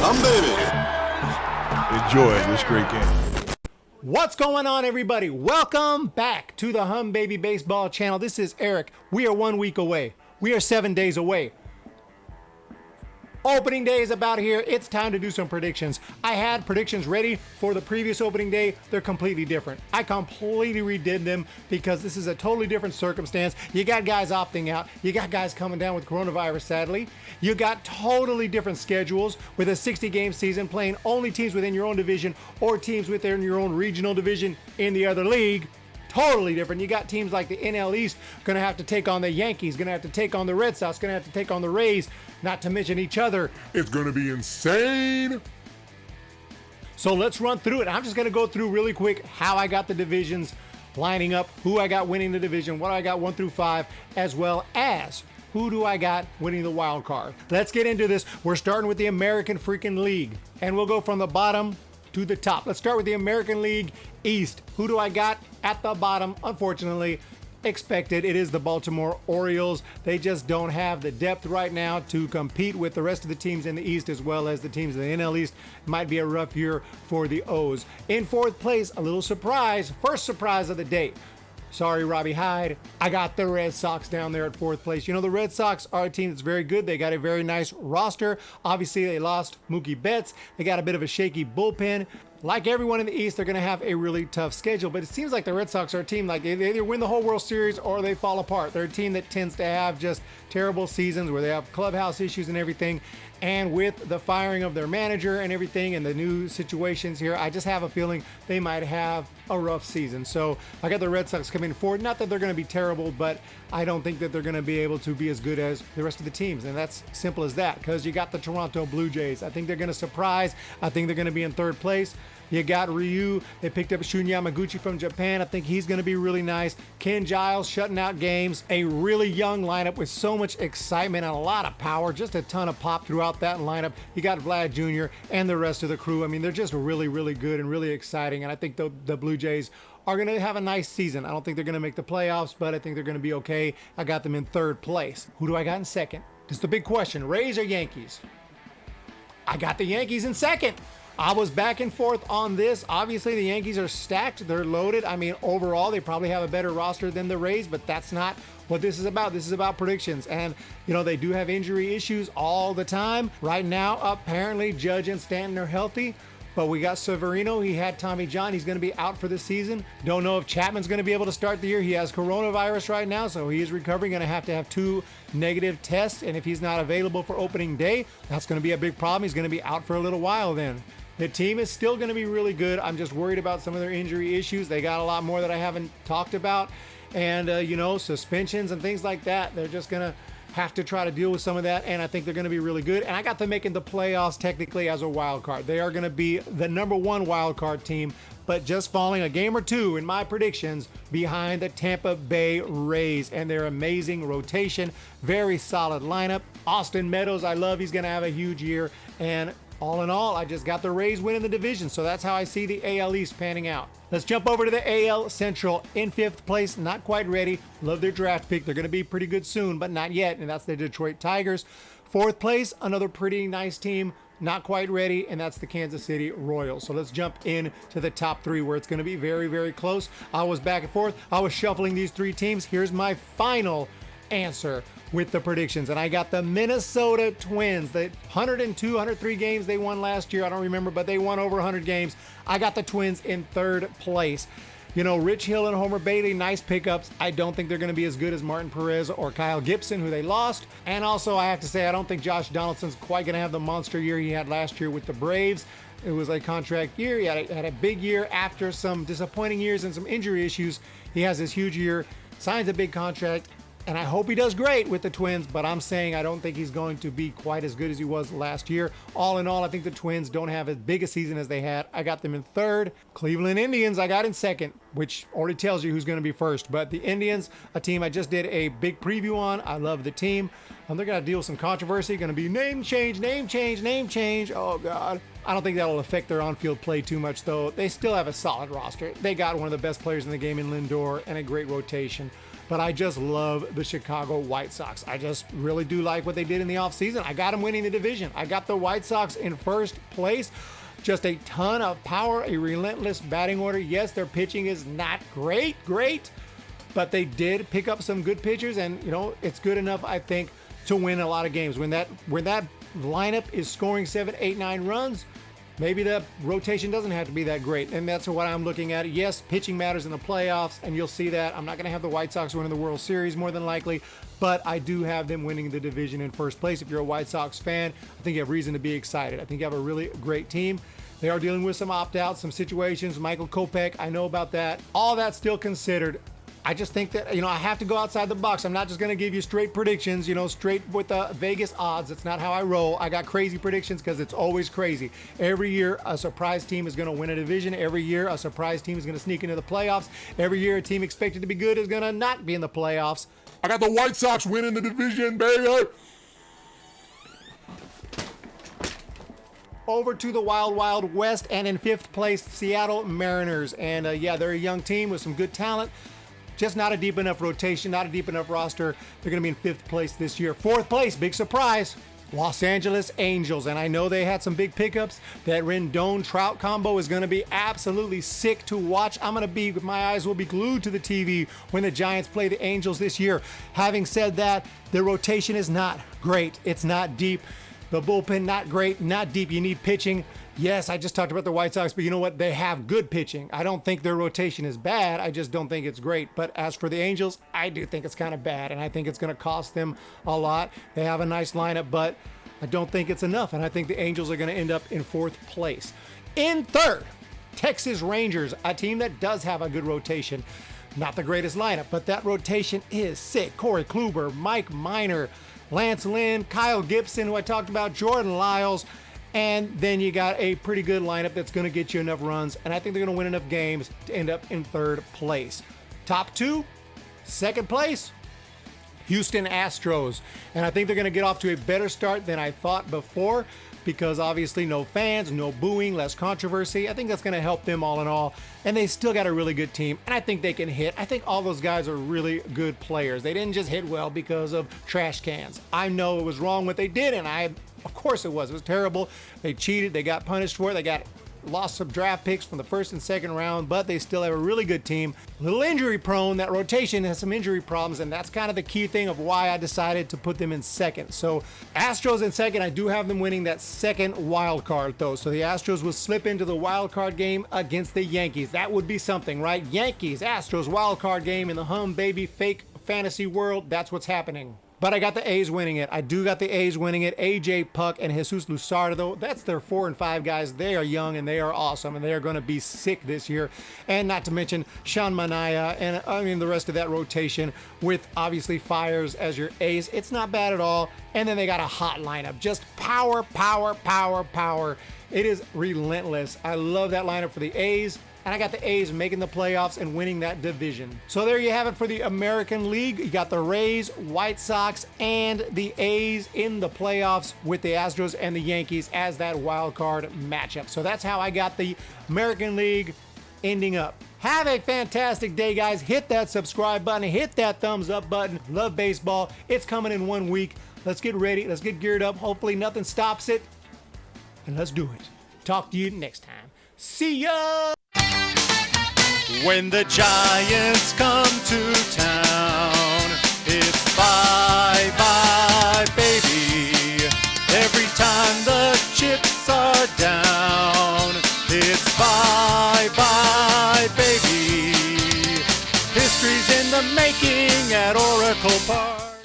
Humm, baby. Enjoy this great game. What's going on, everybody? Welcome back to the Humm Baby Baseball channel. This is Eric. We are 1 week away. We are 7 days away. Opening day is about here. It's time to do some predictions. I had predictions ready for the previous opening day. They're completely different. I completely redid them because this is a totally different circumstance. You got guys opting out. You got guys coming down with coronavirus, sadly. You got totally different schedules with a 60-game season, playing only teams within your own division or teams within your own regional division in the other league. Totally different. You got teams like the NL East going to have to take on the Yankees, going to have to take on the Red Sox, going to have to take on the Rays, not to mention each other. It's going to be insane. So let's run through it. I'm just going to go through really quick how I got the divisions lining up, who I got winning the division, what I got 1 through 5, as well as who do I got winning the wild card. Let's get into this. We're starting with the American freaking League, and we'll go from the bottom to the top. Let's start with the American League East. Who do I got at the bottom? Unfortunately, expected. It is the Baltimore Orioles. They just don't have the depth right now to compete with the rest of the teams in the East as well as the teams in the NL East. It might be a rough year for the O's. In fourth place, a little surprise. First surprise of the day. Sorry, Robbie Hyde. I got the Red Sox down there at fourth place. You know, the Red Sox are a team that's very good. They got a very nice roster. Obviously, they lost Mookie Betts. They got a bit of a shaky bullpen. Like everyone in the East, they're going to have a really tough schedule. But it seems like the Red Sox are a team, like they either win the whole World Series or they fall apart. They're a team that tends to have just terrible seasons where they have clubhouse issues and everything. And with the firing of their manager and everything and the new situations here, I just have a feeling they might have a rough season. So I got the Red Sox coming forward. Not that they're going to be terrible, but I don't think that they're going to be able to be as good as the rest of the teams. And that's simple as that, because you got the Toronto Blue Jays. I think they're going to surprise. I think they're going to be in third place. You got Ryu. They picked up Shun Yamaguchi from Japan. I think he's going to be really nice. Ken Giles shutting out games. A really young lineup with so much excitement and a lot of power. Just a ton of pop throughout that lineup. You got Vlad Jr. and the rest of the crew. I mean, they're just really, really good and really exciting. And I think the Blue Jays are going to have a nice season. I don't think they're going to make the playoffs, but I think they're going to be okay. I got them in third place. Who do I got in second? This is the big question. Rays or Yankees? I got the Yankees in second. I was back and forth on this. Obviously, the Yankees are stacked. They're loaded. I mean, overall, they probably have a better roster than the Rays, but that's not what this is about. This is about predictions. And, you know, they do have injury issues all the time. Right now, apparently, Judge and Stanton are healthy. But we got Severino. He had Tommy John. He's going to be out for the season. Don't know if Chapman's going to be able to start the year. He has coronavirus right now, so he is recovering. Going to have 2 negative tests. And if he's not available for opening day, that's going to be a big problem. He's going to be out for a little while then. The team is still going to be really good. I'm just worried about some of their injury issues. They got a lot more that I haven't talked about. And, you know, suspensions and things like that. They're just going to have to try to deal with some of that. And I think they're going to be really good. And I got them making the playoffs technically as a wild card. They are going to be the number 1 wild card team, but just falling a game or 2 in my predictions behind the Tampa Bay Rays and their amazing rotation. Very solid lineup. Austin Meadows, I love. He's going to have a huge year. And all in all, I just got the Rays winning the division, so that's how I see the AL East panning out. Let's jump over to the AL Central. In 5th place, not quite ready. Love their draft pick. They're going to be pretty good soon, but not yet, and that's the Detroit Tigers. 4th place, another pretty nice team, not quite ready, and that's the Kansas City Royals. So let's jump in to the top 3 where it's going to be very, very close. I was back and forth. I was shuffling these 3 teams. Here's my final answer with the predictions, and I got the Minnesota Twins. The 102, 103 games they won last year, I don't remember, but they won over 100 games. I got the Twins in 3rd place. You know, Rich Hill and Homer Bailey, nice pickups. I don't think they're going to be as good as Martin Perez or Kyle Gibson, who they lost. And also, I have to say, I don't think Josh Donaldson's quite going to have the monster year he had last year with the Braves. It was a contract year. He had a big year after some disappointing years and some injury issues. He has this huge year, signs a big contract, and I hope he does great with the Twins, but I'm saying I don't think he's going to be quite as good as he was last year. All in all, I think the Twins don't have as big a season as they had. I got them in 3rd. Cleveland Indians, I got in 2nd, which already tells you who's going to be first. But the Indians, a team I just did a big preview on. I love the team. They're going to deal with some controversy. Going to be name change, name change, name change. Oh, God. I don't think that'll affect their on-field play too much, though. They still have a solid roster. They got one of the best players in the game in Lindor and a great rotation. but I just love the Chicago White Sox. I just really do like what they did in the offseason. I got them winning the division. I got the White Sox in first place. Just a ton of power, a relentless batting order. Yes, their pitching is not great, but they did pick up some good pitchers, and it's good enough, I think, to win a lot of games. When that lineup is scoring 7, 8, 9 runs, maybe the rotation doesn't have to be that great, and that's what I'm looking at. Yes, pitching matters in the playoffs, and you'll see that. I'm not going to have the White Sox winning the World Series more than likely, but I do have them winning the division in first place. If you're a White Sox fan, I think you have reason to be excited. I think you have a really great team. They are dealing with some opt-outs, some situations. Michael Kopech, I know about that. All that still considered, I just think that, I have to go outside the box. I'm not just going to give you straight predictions, straight with the Vegas odds. It's not how I roll. I got crazy predictions because it's always crazy. Every year, a surprise team is going to win a division. Every year, a surprise team is going to sneak into the playoffs. Every year, a team expected to be good is going to not be in the playoffs. I got the White Sox winning the division, baby. Over to the Wild Wild West, and in fifth place, Seattle Mariners. And they're a young team with some good talent. Just not a deep enough rotation, not a deep enough roster. They're going to be in fifth place this year. Fourth place, big surprise, Los Angeles Angels. And I know they had some big pickups. That Rendon Trout combo is going to be absolutely sick to watch. My eyes will be glued to the TV when the Giants play the Angels this year. Having said that, the rotation is not great. It's not deep. The bullpen, not great, not deep. You need pitching. Yes, I just talked about the White Sox, but you know what? They have good pitching. I don't think their rotation is bad. I just don't think it's great. But as for the Angels, I do think it's kind of bad, and I think it's going to cost them a lot. They have a nice lineup, but I don't think it's enough, and I think the Angels are going to end up in fourth place. In third, Texas Rangers, a team that does have a good rotation. Not the greatest lineup, but that rotation is sick. Corey Kluber, Mike Minor, Lance Lynn, Kyle Gibson, who I talked about, Jordan Lyles, and then you got a pretty good lineup that's going to get you enough runs, and I think they're going to win enough games to end up in third place. Top two, second place, Houston Astros, and I think they're going to get off to a better start than I thought before, because obviously no fans, no booing, less controversy. I think that's going to help them all in all, and they still got a really good team, and I think they can hit. I think all those guys are really good players. They didn't just hit well because of trash cans. I know it was wrong what they did, and of course it was. It was terrible. They cheated. They got punished for it. Lost some draft picks from the first and second round, but they still have a really good team. A little injury prone. That rotation has some injury problems, and that's kind of the key thing of why I decided to put them in second. So Astros in second. I do have them winning that second wild card, though. So the Astros will slip into the wild card game against the Yankees. That would be something, right? Yankees, Astros wild card game in the Humm baby fake fantasy world. That's what's happening. But I got the A's winning it. I do got the A's winning it. A.J. Puck and Jesus Luzardo, though, that's their 4 and 5 guys. They are young and they are awesome, and they are going to be sick this year. And not to mention Sean Manaea and the rest of that rotation with obviously Fiers as your ace. It's not bad at all. And then they got a hot lineup. Just power, power, power, power. It is relentless. I love that lineup for the A's. And I got the A's making the playoffs and winning that division. So there you have it for the American League. You got the Rays, White Sox, and the A's in the playoffs with the Astros and the Yankees as that wild card matchup. So that's how I got the American League ending up. Have a fantastic day, guys. Hit that subscribe button. Hit that thumbs up button. Love baseball. It's coming in 1 week. Let's get ready. Let's get geared up. Hopefully nothing stops it. And let's do it. Talk to you next time. See ya! When the Giants come to town, it's bye bye baby. Every time the chips are down, it's bye bye baby. History's in the making at Oracle Park.